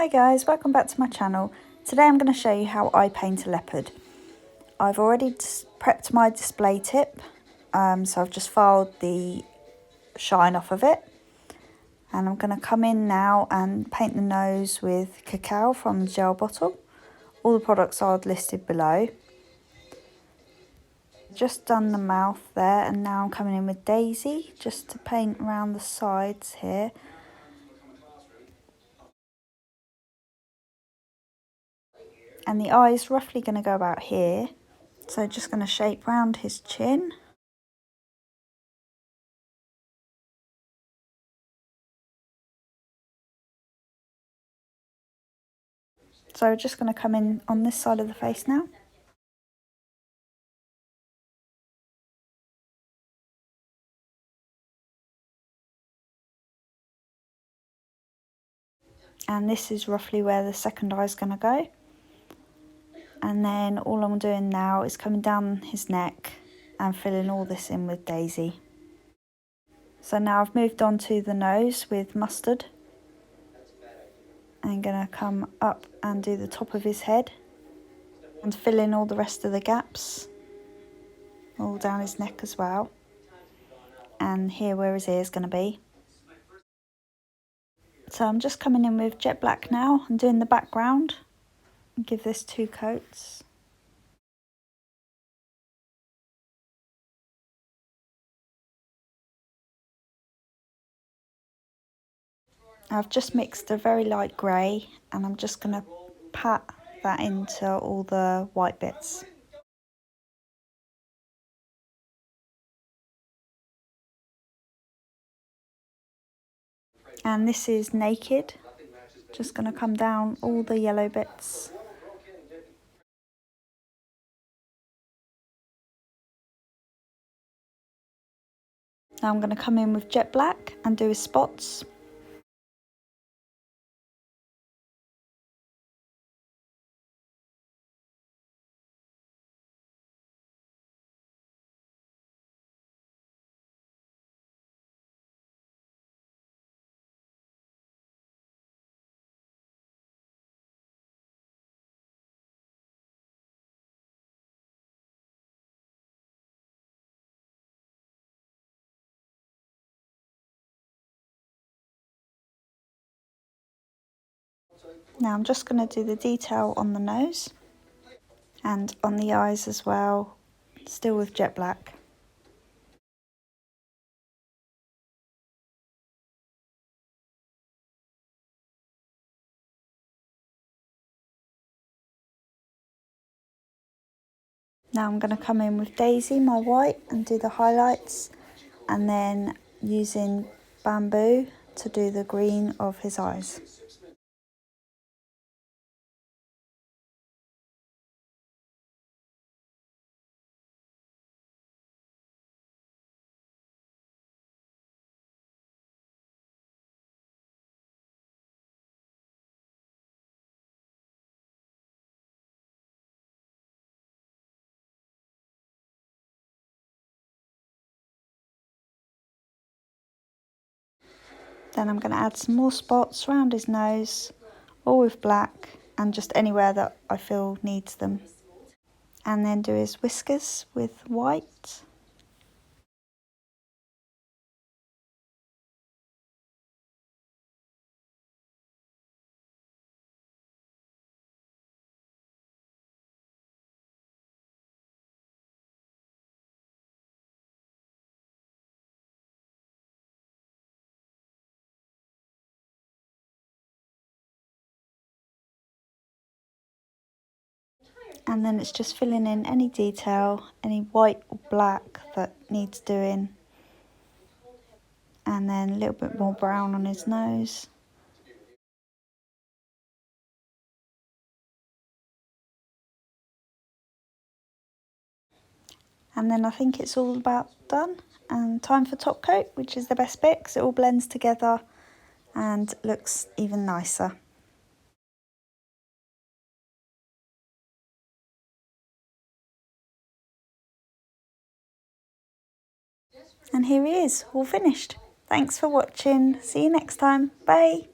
Hi guys, welcome back to my channel. Today I'm going to show you how I paint a leopard. I've already prepped my display tip, so I've just filed the shine off of it. And I'm going to come in now and paint the nose with Cacao from the gel bottle. All the products are listed below. Just done the mouth there, and now I'm coming in with Daisy just to paint around the sides here. And the eye's roughly going to go about here. So just going to shape round his chin. So we're just going to come in on this side of the face now. And this is roughly where the second eye is going to go. And then all I'm doing now is coming down his neck and filling all this in with Daisy. So now I've moved on to the nose with Mustard. I'm going to come up and do the top of his head and fill in all the rest of the gaps, all down his neck as well. And here where his ear is going to be. So I'm just coming in with jet black now and doing the background. Give this 2 coats. I've just mixed a very light grey and I'm just going to pat that into all the white bits. And this is Naked. Just going to come down all the yellow bits. Now I'm going to come in with jet black and do his spots. Now I'm just going to do the detail on the nose and on the eyes as well, still with jet black. Now I'm going to come in with Daisy, my white, and do the highlights, and then using Bamboo to do the green of his eyes. Then I'm going to add some more spots around his nose, all with black, and just anywhere that I feel needs them. And then do his whiskers with white. And then it's just filling in any detail, any white or black that needs doing. And then a little bit more brown on his nose. And then I think it's all about done. And time for top coat, which is the best bit because it all blends together and looks even nicer. And here he is, all finished. Thanks for watching. See you next time. Bye.